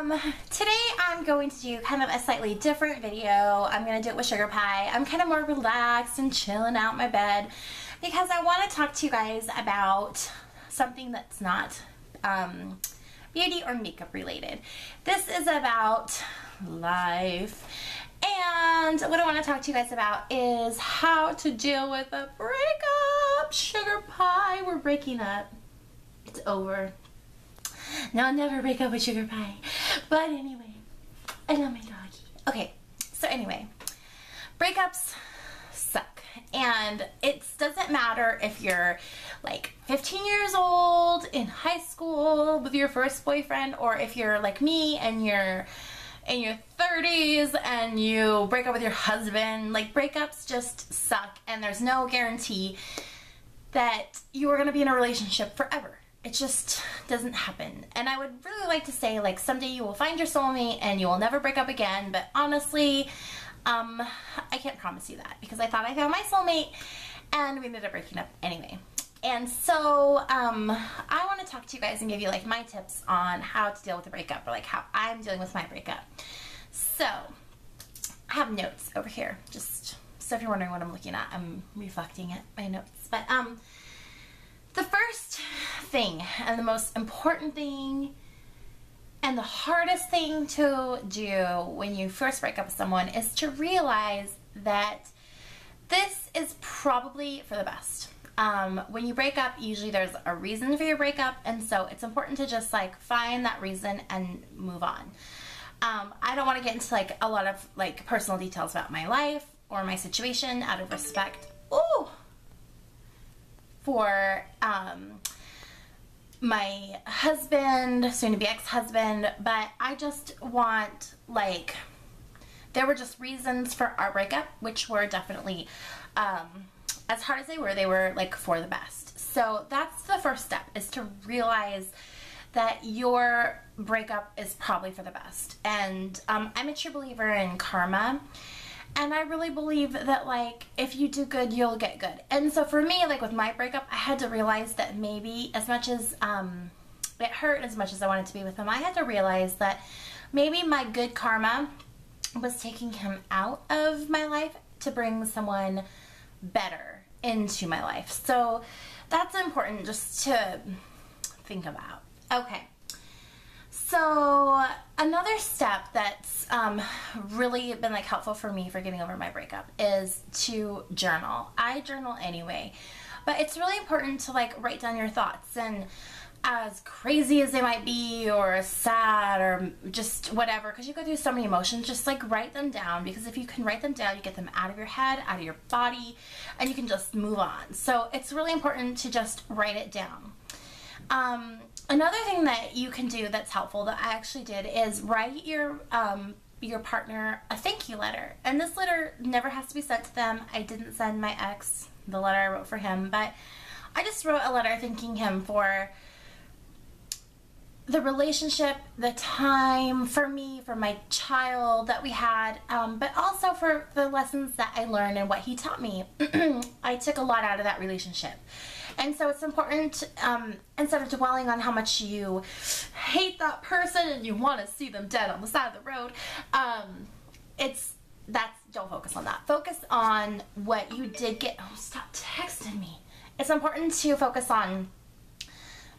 Today I'm going to do kind of a slightly different video. I'm going to do it with sugar pie. I'm kind of more relaxed and chilling out in my bed because I want to talk to you guys about something that's not beauty or makeup related. This is about life. And what I want to talk to you guys about is how to deal with a breakup. Sugar pie, we're breaking up. It's over. No, I'll never break up with sugar pie. But anyway, I love my doggy. Okay, so anyway, breakups suck. And it doesn't matter if you're like 15 years old in high school with your first boyfriend, or if you're like me and you're in your 30s and you break up with your husband. Like, breakups just suck, and there's no guarantee that you are going to be in a relationship forever. It just doesn't happen. And I would really like to say, like, someday you will find your soulmate and you will never break up again, but honestly, I can't promise you that, because I thought I found my soulmate and we ended up breaking up anyway. And so I want to talk to you guys and give you like my tips on how to deal with a breakup, or like how I'm dealing with my breakup. So I have notes over here, just so if you're wondering what I'm looking at, I'm reflecting at my notes. But the first thing and the most important thing and the hardest thing to do when you first break up with someone is to realize that this is probably for the best. When you break up, usually there's a reason for your breakup, and so it's important to just like find that reason and move on. I don't want to get into like a lot of like personal details about my life or my situation out of respect for my husband, soon to be ex-husband, but I just want, like, there were just reasons for our breakup, which were definitely as hard as they were like for the best. So that's the first step, is to realize that your breakup is probably for the best. And I'm a true believer in karma, and I really believe that, like, if you do good, you'll get good. And so for me, like with my breakup, I had to realize that maybe as much as it hurt, as much as I wanted to be with him, I had to realize that maybe my good karma was taking him out of my life to bring someone better into my life. So that's important just to think about. Okay. So another step that's really been like helpful for me for getting over my breakup is to journal. I journal anyway, but it's really important to like write down your thoughts, and as crazy as they might be, or sad, or just whatever, because you go through so many emotions, just like write them down, because if you can write them down, you get them out of your head, out of your body, and you can just move on. So it's really important to just write it down. Another thing that you can do that's helpful, that I actually did, is write your partner a thank you letter. And this letter never has to be sent to them. I didn't send my ex the letter I wrote for him, but I just wrote a letter thanking him for the relationship, the time, for me, for my child that we had, but also for the lessons that I learned and what he taught me. I took a lot out of that relationship. And so it's important, instead of dwelling on how much you hate that person and you want to see them dead on the side of the road, don't focus on that. Focus on what you did get. Oh, stop texting me. It's important to focus on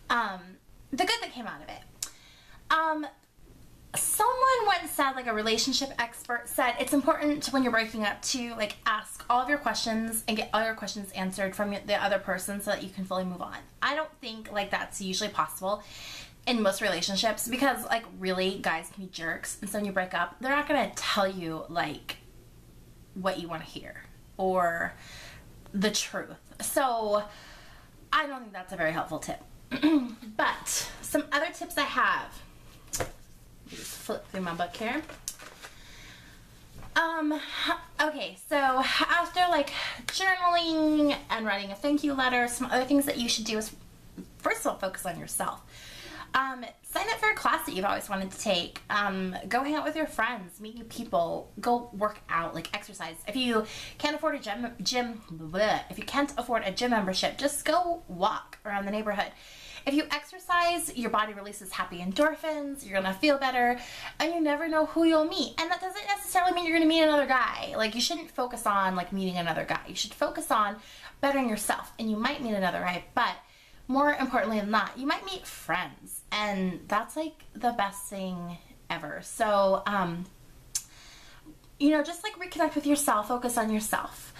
the good that came out of it. Someone once said, like a relationship expert said, it's important when you're breaking up to like ask all of your questions and get all your questions answered from the other person so that you can fully move on. I don't think like that's usually possible in most relationships, because like really guys can be jerks, and so when you break up, they're not gonna tell you like what you want to hear or the truth. So I don't think that's a very helpful tip. But some other tips I have. Just flip through my book here. Okay, so after like journaling and writing a thank you letter, some other things that you should do is, first of all, focus on yourself. Sign up for a class that you've always wanted to take. Go hang out with your friends, meet new people, go work out, like exercise. If you can't afford a if you can't afford a gym membership, just go walk around the neighborhood. If you exercise, your body releases happy endorphins, you're gonna feel better, and you never know who you'll meet. And that doesn't necessarily mean you're gonna meet another guy. Like, you shouldn't focus on like meeting another guy. You should focus on bettering yourself, and you might meet another guy, but more importantly than that, you might meet friends, and that's like the best thing ever. So, you know, just like reconnect with yourself, focus on yourself.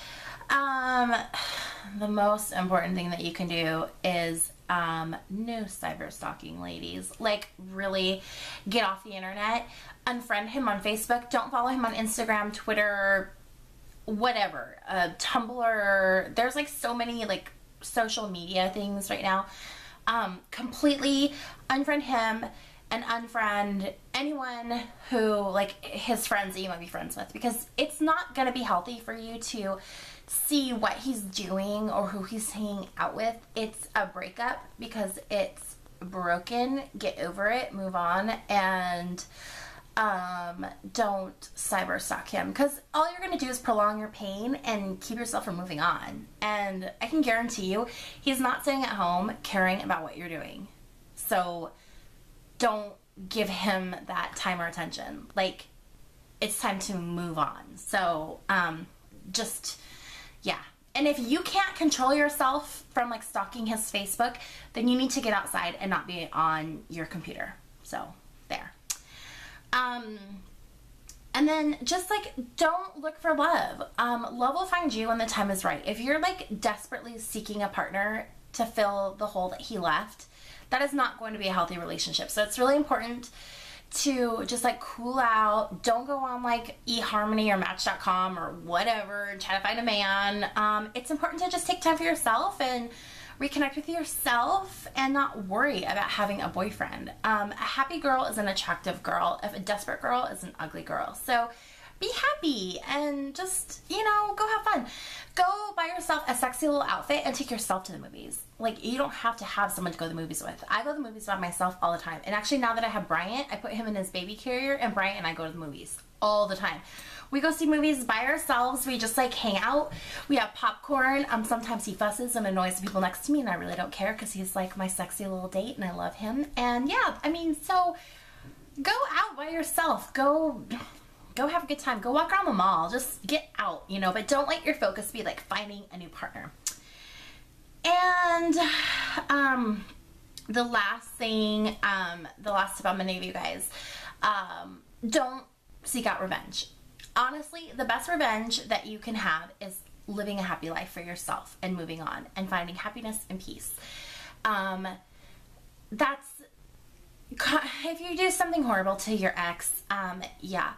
The most important thing that you can do is no cyber stalking, ladies. Like, really get off the internet, unfriend him on Facebook, don't follow him on Instagram, Twitter, whatever, Tumblr. There's like so many like social media things right now. Completely unfriend him and unfriend anyone who, like, his friends that you might be friends with, because it's not going to be healthy for you to see what he's doing or who he's hanging out with. It's a breakup because it's broken. Get over it, move on, and don't cyber stalk him, because all you're going to do is prolong your pain and keep yourself from moving on. And I can guarantee you, he's not sitting at home caring about what you're doing. So don't give him that time or attention. Like, it's time to move on. So just, yeah. And if you can't control yourself from like stalking his Facebook, then you need to get outside and not be on your computer. So there. And then just like, don't look for love. Love will find you when the time is right. If you're like desperately seeking a partner to fill the hole that he left, that is not going to be a healthy relationship. So it's really important to just like cool out. Don't go on like eHarmony or Match.com or whatever and try to find a man. It's important to just take time for yourself and reconnect with yourself and not worry about having a boyfriend. A happy girl is an attractive girl. If a desperate girl is an ugly girl. So be happy and just, you know, go have fun. Go buy yourself a sexy little outfit and take yourself to the movies. Like, you don't have to have someone to go to the movies with. I go to the movies by myself all the time. And actually, now that I have Bryant, I put him in his baby carrier, and Bryant and I go to the movies all the time. We go see movies by ourselves. We just like hang out. We have popcorn. Sometimes he fusses and annoys the people next to me, and I really don't care because he's like my sexy little date and I love him. And yeah, I mean, so go out by yourself. Go have a good time. Go walk around the mall. Just get out, you know, but don't let your focus be like finding a new partner. And the last thing, the last tip I'm gonna give you guys, don't seek out revenge. Honestly, the best revenge that you can have is living a happy life for yourself and moving on and finding happiness and peace. That's, if you do something horrible to your ex, yeah,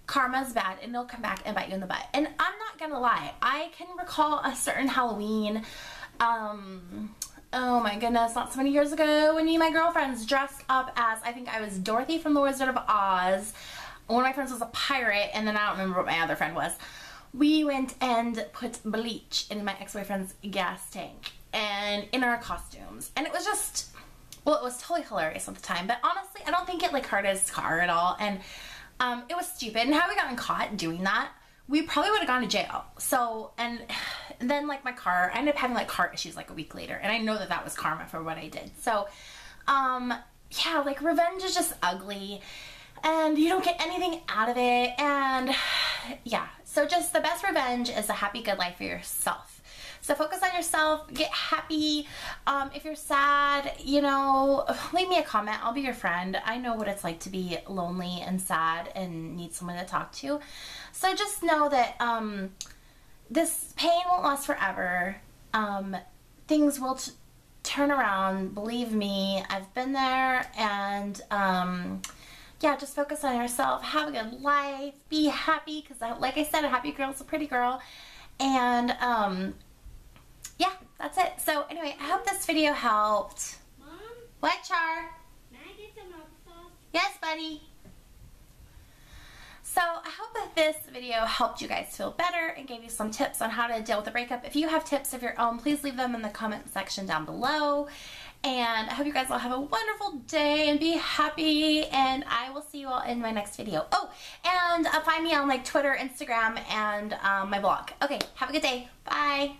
karma's bad and it'll come back and bite you in the butt. And I'm not gonna lie, I can recall a certain Halloween, oh my goodness, not so many years ago, when me and my girlfriends dressed up as, I think I was Dorothy from The Wizard of Oz. One of my friends was a pirate, and then I don't remember what my other friend was. We went and put bleach in my ex-boyfriend's gas tank and in our costumes. And it was just, well, it was totally hilarious at the time, but honestly, I don't think it like hurt his car at all. And it was stupid. And had we gotten caught doing that, we probably would have gone to jail. So, and then like my car, I ended up having like car issues like a week later. And I know that that was karma for what I did. So, yeah, like revenge is just ugly. And you don't get anything out of it. And yeah, so just the best revenge is a happy, good life for yourself. So focus on yourself, get happy. If you're sad, you know, leave me a comment. I'll be your friend. I know what it's like to be lonely and sad and need someone to talk to. So just know that this pain won't last forever. Things will turn around. Believe me, I've been there. And yeah, just focus on yourself. Have a good life. Be happy, because like I said, a happy girl is a pretty girl. And yeah, that's it. So anyway, I hope this video helped. Mom? What, Char? Can I get some applesauce? Yes, buddy. So I hope that this video helped you guys feel better and gave you some tips on how to deal with a breakup. If you have tips of your own, please leave them in the comment section down below. And I hope you guys all have a wonderful day and be happy, and I will see you all in my next video. Oh, and find me on like Twitter, Instagram, and my blog. Okay, have a good day. Bye.